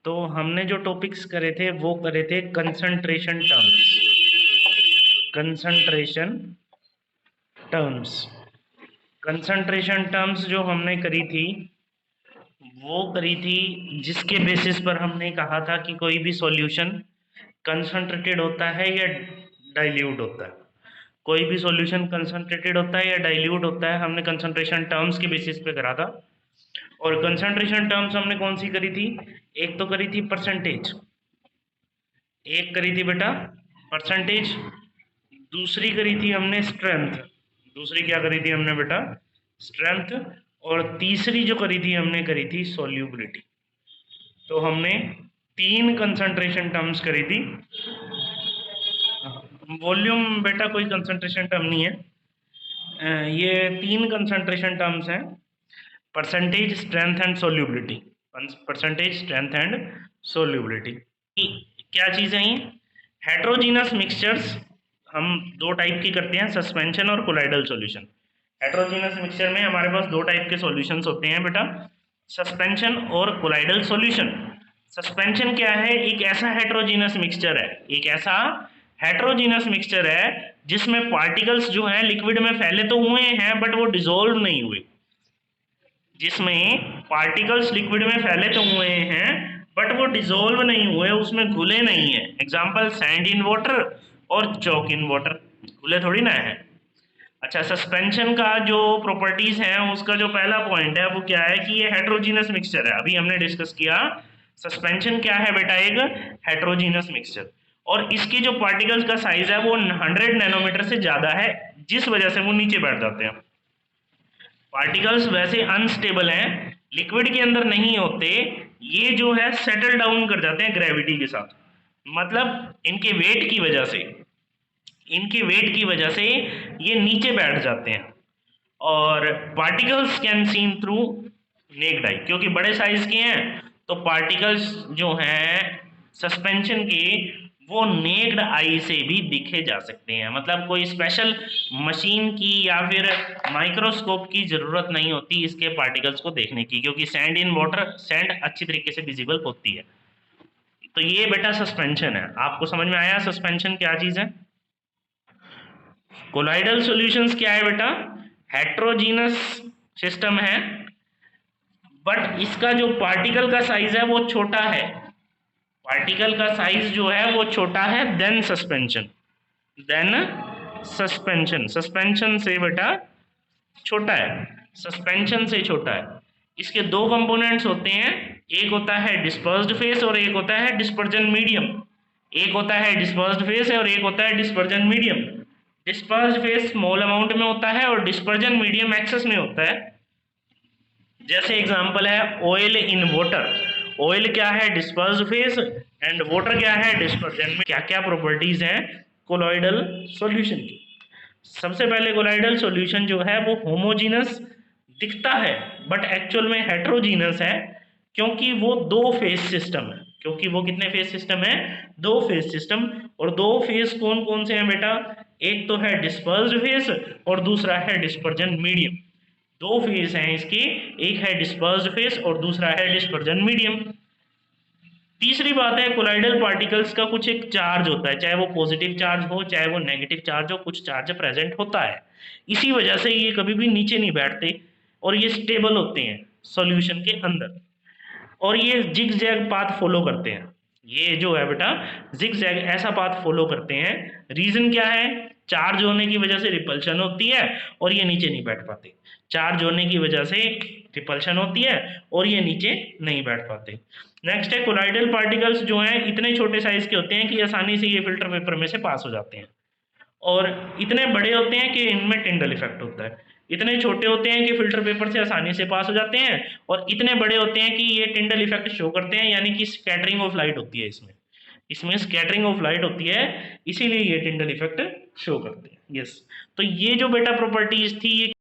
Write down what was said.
तो हमने जो टॉपिक्स करे थे वो करे थे concentration terms. Concentration terms concentration terms जो हमने करी थी वो करी थी जिसके बेसिस पर हमने कहा था कि कोई भी सॉल्यूशन कंसंट्रेटेड होता है या डाइल्यूट होता है। कोई भी सॉल्यूशन कंसंट्रेटेड होता है या डाइल्यूट होता है, हमने कंसंट्रेशन टर्म्स के बेसिस पे करा था। और कंसंट्रेशन टर्म्स हमने कौन सी करी थी? एक तो करी थी परसेंटेज, एक करी थी बेटा परसेंटेज, दूसरी करी थी हमने स्ट्रेंथ। दूसरी क्या करी थी हमने बेटा? स्ट्रेंथ। और तीसरी जो करी थी हमने करी थी सॉल्युबिलिटी। तो हमने 3 कंसंट्रेशन टर्म्स करी थी। वॉल्यूम बेटा कोई कंसंट्रेशन टर्म नहीं है, ये 3 कंसंट्रेशन टर्म्स हैं, percentage, strength and solubility. Percentage, strength and solubility क्या चीज़ है ये? हेट्रोजीनस मिक्सचर्स हम 2 टाइप की करते हैं, सस्पेंशन और कोलाइडल सॉल्यूशन। हेट्रोजीनस मिक्सचर में हमारे पास 2 टाइप के सॉल्यूशंस होते हैं बेटा, सस्पेंशन और कोलाइडल सॉल्यूशन। सस्पेंशन क्या है? एक ऐसा हेट्रोजीनस मिक्सचर है, एक ऐसा हेट्रोजीनस मिक्सचर है जिसमें पार्टिकल्स जो हैं लिक्विड में फैले तो हुए हैं बट वो डिसॉल्व नहीं हुए। जिसमें पार्टिकल्स लिक्विड में फैले तो हुए हैं बट वो डिसॉल्व नहीं हुए, उसमें घुले नहीं है। एग्जांपल सैंड इन वाटर और चॉक इन वाटर, घुले थोड़ी ना है। अच्छा, सस्पेंशन का जो प्रॉपर्टीज हैं उसका जो पहला पॉइंट है वो क्या है कि ये हेट्रोजीनस मिक्सचर है। अभी हमने डिस्कस किया सस्पेंशन क्या है बेटा, एक हेट्रोजीनस मिक्सचर, और इसके जो पार्टिकल्स का साइज है वो 100 नैनोमीटर से ज्यादा है, जिस वजह से वो नीचे बैठ जाते हैं। पार्टिकल्स वैसे अनस्टेबल हैं, लिक्विड के अंदर नहीं होते, ये जो है सेटल डाउन कर जाते हैं ग्रेविटी के साथ। मतलब इनके वेट की वजह से, इनके वेट की वजह से ये नीचे बैठ जाते हैं। और particles can seen through necked आई, क्योंकि बड़े साइज के हैं तो पार्टिकल्स जो हैं सस्पेंशन के वो नेक्ड आई से भी दिखे जा सकते हैं। मतलब कोई स्पेशल मशीन की या फिर माइक्रोस्कोप की जरूरत नहीं होती इसके पार्टिकल्स को देखने की, क्योंकि सैंड इन वाटर, सैंड अच्छी तरीके से विजिबल होती है। तो ये बेटा सस्पेंशन है। आपको समझ में आया सस्पेंशन क्या चीज है? कोलाइडल सॉल्यूशंस क्या है बेटा? हेट्रोजीनस सिस्टम है बट इसका जो पार्टिकल का साइज है वो छोटा है। पार्टिकल का साइज जो है वो छोटा है then suspension, then suspension, suspension से बेटा छोटा है, सस्पेंशन से छोटा है। इसके 2 कंपोनेंट्स होते हैं, एक होता है डिस्पर्स्ड फेस और एक होता है डिस्पर्जन मीडियम। एक होता है डिस्पर्स्ड फेस और एक होता है dispersion medium. Dispersed phase small amount में होता है और डिस्पर्जन मीडियम एक्सेस में होता है। जैसे एग्जांपल है ऑयल इन वाटर। ऑयल क्या है? डिस्पर्स्ड फेस, एंड वाटर क्या है? डिस्पर्जन में। क्या क्या प्रॉपर्टीज हैं कोलॉइडल सॉल्यूशन की? सबसे पहले कोलॉइडल सॉल्यूशन जो है वो होमोजीनस दिखता है बट एक्चुअल में हेट्रोजीनस है, क्योंकि वो 2 फेज सिस्टम है। क्योंकि वो कितने फेज सिस्टम है? 2 फेज सिस्टम। और 2 फेज कौन कौन से हैं बेटा? एक तो है डिस्पर्स्ड फेज और दूसरा है डिस्पर्जन मीडियम। 2 फेज हैं इसके, एक है डिस्पर्स्ड फेज और दूसरा है डिस्पर्जन मीडियम। तीसरी बात है कोलाइडल पार्टिकल्स का कुछ एक चार्ज होता है, चाहे वो पॉजिटिव चार्ज हो चाहे वो नेगेटिव चार्ज हो, कुछ चार्ज प्रेजेंट होता है। इसी वजह से ये कभी भी नीचे नहीं बैठते और ये स्टेबल होते हैं सॉल्यूशन के अंदर, और ये जिग जैग पाथ फॉलो करते हैं। ये जो है बेटा जिग जैग ऐसा पाथ फॉलो करते हैं। रीजन क्या है? चार्ज होने की वजह से रिपल्शन होती है और ये नीचे नहीं बैठ पाते। चार्ज होने की वजह से रिपल्शन होती है और ये नीचे नहीं बैठ पाते। नेक्स्ट है कोलाइडल पार्टिकल्स जो हैं इतने छोटे साइज के होते हैं कि आसानी से ये फिल्टर पेपर में से पास हो जाते हैं, और इतने बड़े होते हैं कि इनमें टिंडल इफेक्ट होता है। इतने छोटे होते हैं कि फिल्टर पेपर से आसानी से पास हो जाते हैं, और इतने बड़े होते हैं कि ये टिंडल इफेक्ट शो करते हैं, यानी कि स्कैटरिंग ऑफ लाइट होती है इसमें। इसमें स्कैटरिंग ऑफ लाइट होती है, इसीलिए ये टिंडल इफेक्ट शो करते हैं। यस, तो ये जो बेटा प्रॉपर्टीज थी ये